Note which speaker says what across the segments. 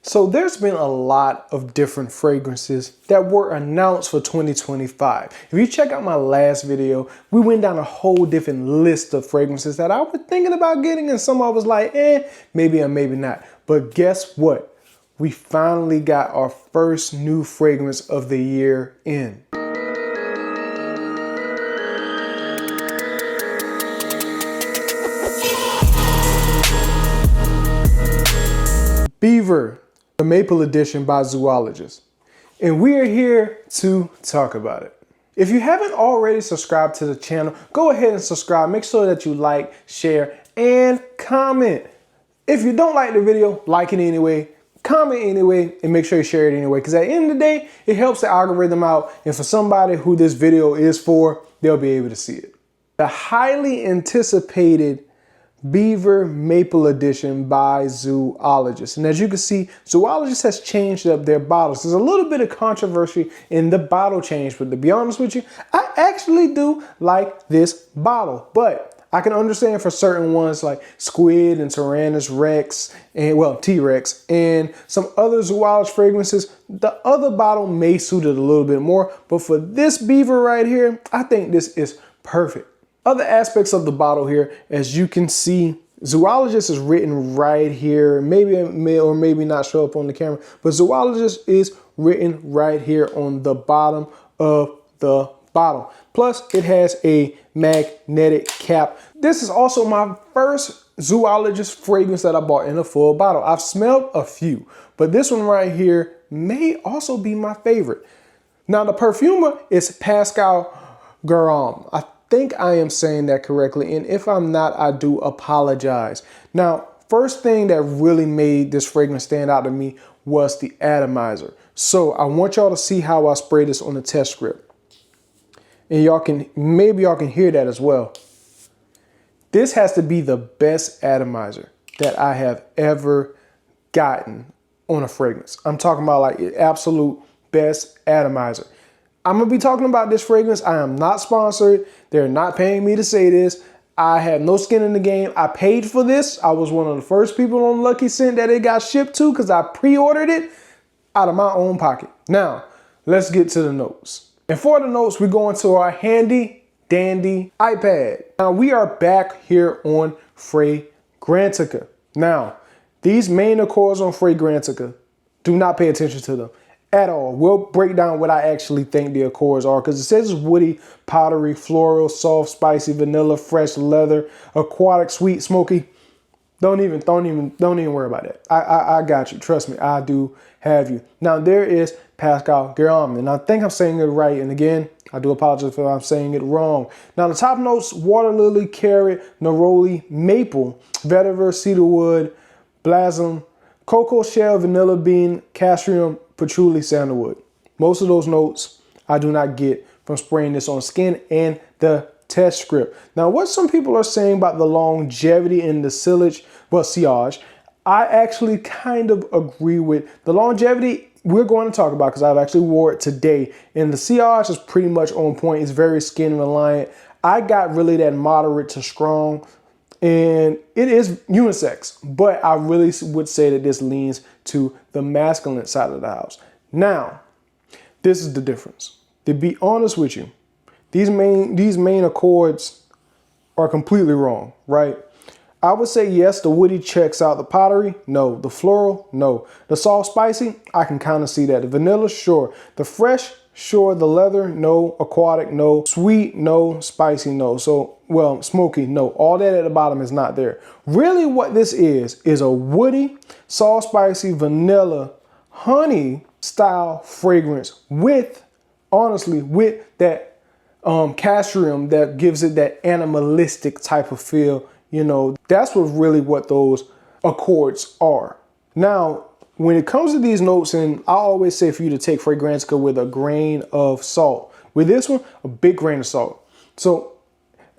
Speaker 1: So there's been a lot of different fragrances that were announced for 2025. If you check out my last video, we went down a whole different list of fragrances that I was thinking about getting, and some I was like, maybe and maybe not. But guess what? We finally got our first new fragrance of the year in. Beaver Maple Edition by Zoologist. And we are here to talk about it. If you haven't already subscribed to the channel, go ahead and subscribe. Make sure that you like, share, and comment. If you don't like the video, like it anyway, comment anyway, and make sure you share it anyway. Because at the end of the day, it helps the algorithm out. And for somebody who this video is for, they'll be able to see it. The highly anticipated Beaver Maple Edition by Zoologist. And as you can see, Zoologist has changed up their bottles. There's a little bit of controversy in the bottle change, but to be honest with you, I actually do like this bottle. But I can understand for certain ones like Squid and Tyrannus Rex, and well, T-Rex, and some other Zoologist fragrances, the other bottle may suit it a little bit more. But for this Beaver right here, I think this is perfect. Other aspects of the bottle here, as you can see, Zoologist is written right here. Maybe it may or maybe not show up on the camera, but Zoologist is written right here on the bottom of the bottle. Plus, it has a magnetic cap. This is also my first Zoologist fragrance that I bought in a full bottle. I've smelled a few, but this one right here may also be my favorite. Now, the perfumer is Pascal Guérin. I think I am saying that correctly, and if I'm not, I do apologize. Now, first thing that really made this fragrance stand out to me was the atomizer. So I want y'all to see how I spray this on the test strip, and maybe y'all can hear that as well. This has to be the best atomizer that I have ever gotten on a fragrance. I'm talking about like the absolute best atomizer. I'm gonna be talking about this fragrance. I am not sponsored. They're not paying me to say this. I have no skin in the game. I paid for this. I was one of the first people on Lucky Scent that it got shipped to because I pre-ordered it out of my own pocket. Now, let's get to the notes. And for the notes, we're going to our handy dandy iPad. Now, we are back here on Fragrantica. Now, these main accords on Fragrantica, do not pay attention to them at all. We'll break down what I actually think the accords are, because it says it's woody, powdery, floral, soft, spicy, vanilla, fresh, leather, aquatic, sweet, smoky. Don't even worry about that. I got you. Trust me, I do have you. Now there is Pascal Guérin, and I think I'm saying it right. And again, I do apologize if I'm saying it wrong. Now the top notes: water lily, carrot, neroli, maple, vetiver, cedarwood, blossom, cocoa shell, vanilla bean, castrium, patchouli, sandalwood. Most of those notes I do not get from spraying this on skin and the test strip. Now, what some people are saying about the longevity in the sillage, well, sillage, I actually kind of agree with. The longevity we're going to talk about because I've actually wore it today, and the sillage is pretty much on point. It's very skin reliant. I got really that moderate to strong, and it is unisex, but I really would say that this leans to the masculine side of the house. Now, this is the difference. To be honest with you, these main accords are completely wrong, right? I would say yes, the woody checks out. The powdery, no. The floral, no. The soft spicy, I can kind of see that. The vanilla, sure. The fresh, sure. The leather, no. Aquatic, no. Sweet, no. Spicy, no. So, well, smoky, no. All that at the bottom is not there. Really what this is a woody, soft, spicy, vanilla, honey style fragrance with, honestly, with that castrium that gives it that animalistic type of feel. You know, that's what those accords are. Now, when it comes to these notes, and I always say for you to take Fragrantica with a grain of salt. With this one, a big grain of salt. So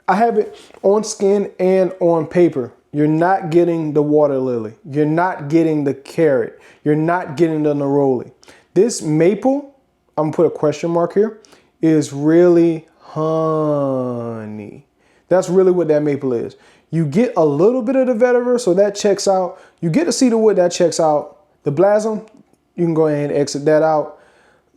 Speaker 1: I have it on skin and on paper. You're not getting the water lily. You're not getting the carrot. You're not getting the neroli. This maple, I'm gonna put a question mark here, is really honey. That's really what that maple is. You get a little bit of the vetiver, so that checks out. You get the cedarwood, that checks out. The Blossom, you can go ahead and exit that out.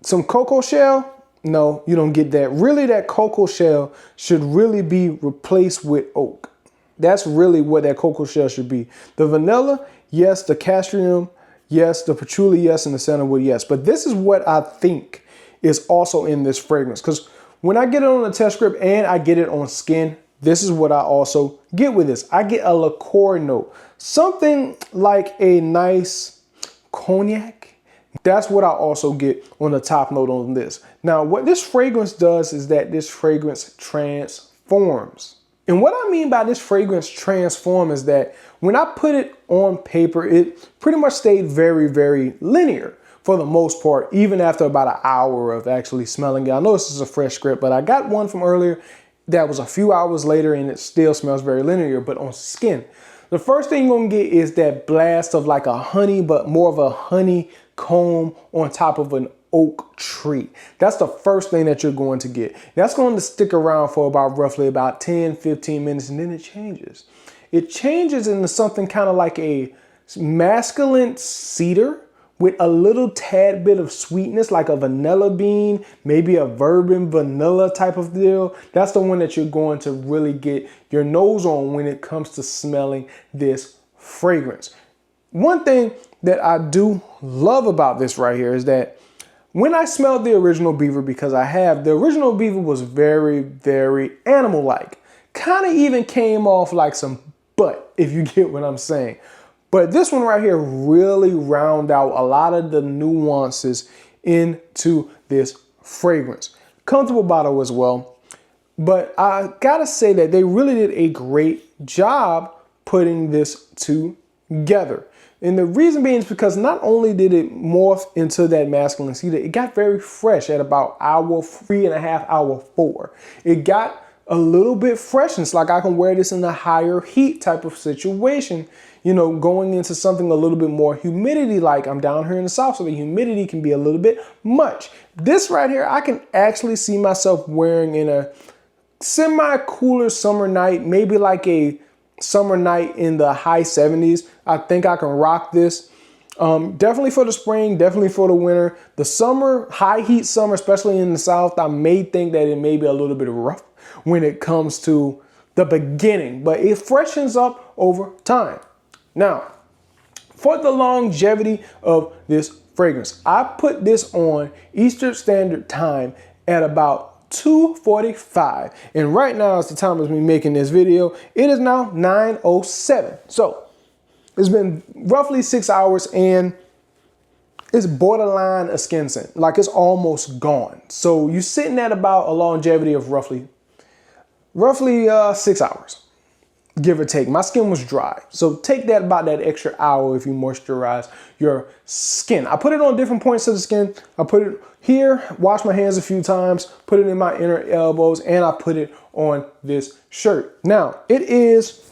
Speaker 1: Some cocoa shell, no, you don't get that. Really, that cocoa shell should really be replaced with oak. That's really what that cocoa shell should be. The vanilla, yes. The castrium, yes. The patchouli, yes. And the sandalwood, yes. But this is what I think is also in this fragrance. Because when I get it on a test strip and I get it on skin, this is what I also get with this. I get a liqueur note. Something like a nice cognac. That's what I also get on the top note on this. Now, what this fragrance does is that this fragrance transforms. And what I mean by this fragrance transform is that when I put it on paper, it pretty much stayed very, very linear for the most part, even after about an hour of actually smelling it. I know this is a fresh script, but I got one from earlier that was a few hours later and it still smells very linear, but on skin. The first thing you're gonna get is that blast of like a honey, but more of a honeycomb on top of an oak tree. That's the first thing that you're going to get. That's going to stick around for roughly 10, 15 minutes, and then it changes. It changes into something kind of like a masculine cedar with a little tad bit of sweetness, like a vanilla bean, maybe a bourbon vanilla type of deal. That's the one that you're going to really get your nose on when it comes to smelling this fragrance. One thing that I do love about this right here is that when I smelled the original Beaver, because the original Beaver was very, very animal-like. Kind of even came off like some butt, if you get what I'm saying. But this one right here really round out a lot of the nuances into this fragrance. Comfortable bottle as well. But I gotta say that they really did a great job putting this together. And the reason being is because not only did it morph into that masculine cedar, it got very fresh at about hour 3.5, hour 4. It got a little bit freshness, like I can wear this in a higher heat type of situation, you know, going into something a little bit more humidity, like I'm down here in the South, so the humidity can be a little bit much. This right here, I can actually see myself wearing in a semi-cooler summer night, maybe like a summer night in the high 70s. I think I can rock this. Definitely for the spring, definitely for the winter. The summer, high heat summer, especially in the South, I may think that it may be a little bit rough when it comes to the beginning, but it freshens up over time. Now, for the longevity of this fragrance, I put this on Eastern Standard Time at about 2:45, and right now is the time of me making this video. It is now 9:07, so it's been roughly 6 hours and it's borderline a skin scent, like it's almost gone. So you're sitting at about a longevity of roughly 6 hours, give or take. My skin was dry, so take that about that extra hour if you moisturize your skin. I put it on different points of the skin. I put it here, wash my hands a few times, put it in my inner elbows, and I put it on this shirt. Now, it is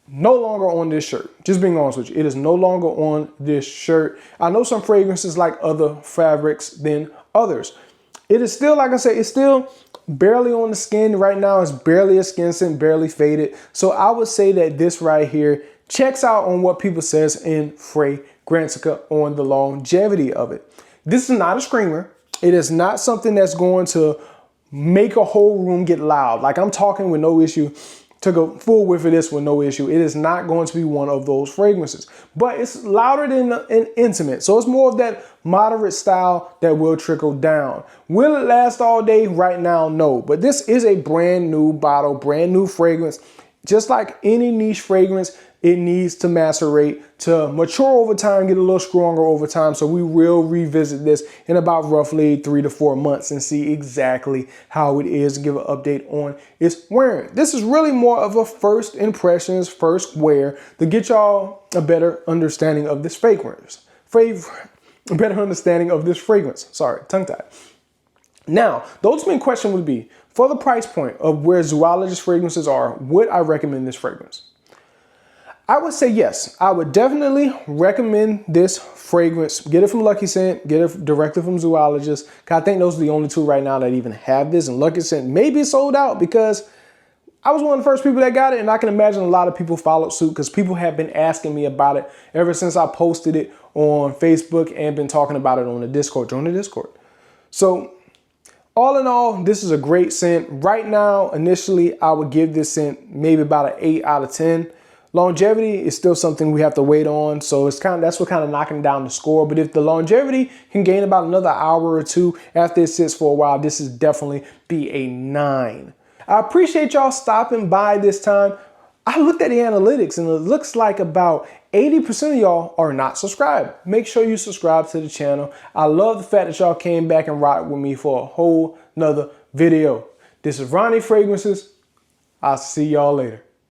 Speaker 1: no longer on this shirt. Just being honest with you, it is no longer on this shirt. I know some fragrances like other fabrics than others. It is still, like I said, it's still barely on the skin. Right now, it's barely a skin scent, barely faded. So I would say that this right here checks out on what people says in Fragrantica on the longevity of it. This is not a screamer. It is not something that's going to make a whole room get loud. Like I'm talking with no issue. Took a full whiff of this with no issue. It is not going to be one of those fragrances, but it's louder than intimate. So it's more of that moderate style that will trickle down. Will it last all day? Right now, no. But this is a brand new bottle, brand new fragrance. Just like any niche fragrance, it needs to macerate, to mature over time, get a little stronger over time. So we will revisit this in about roughly 3 to 4 months and see exactly how it is and give an update on its wearing. This is really more of a first impressions, first wear to get y'all a better understanding of this fragrance. A better understanding of this fragrance. Sorry, tongue-tied. Now, the ultimate question would be, for the price point of where Zoologist fragrances are, would I recommend this fragrance? I would say yes. I would definitely recommend this fragrance. Get it from Lucky Scent, get it directly from Zoologist. I think those are the only two right now that even have this, and Lucky Scent may be sold out because I was one of the first people that got it, and I can imagine a lot of people followed suit because people have been asking me about it ever since I posted it on Facebook and been talking about it on the Discord. Join the Discord. So all in all, this is a great scent. Right now, initially, I would give this scent maybe about an 8 out of 10. Longevity is still something we have to wait on, so that's what kind of knocking down the score. But if the longevity can gain about another hour or two after it sits for a while, this is definitely be a 9. I appreciate y'all stopping by this time. I looked at the analytics and it looks like about 80% of y'all are not subscribed. Make sure you subscribe to the channel. I love the fact that y'all came back and rocked with me for a whole nother video. This is Ronnie Fragrances. I'll see y'all later.